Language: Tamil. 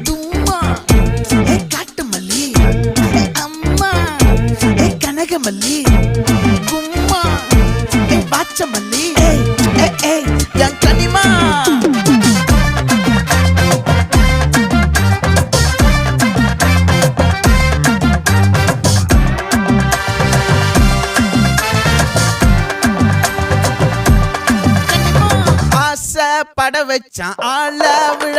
தும்மா ஏ காட்டு மல்லி ஏ அம்மா ஏ கனகமல்லி கும்மா ஏ பாச்ச மல்லி ஏய் ஏய் ஏய் என் கனிமா பட வச்சான் ஆள விழ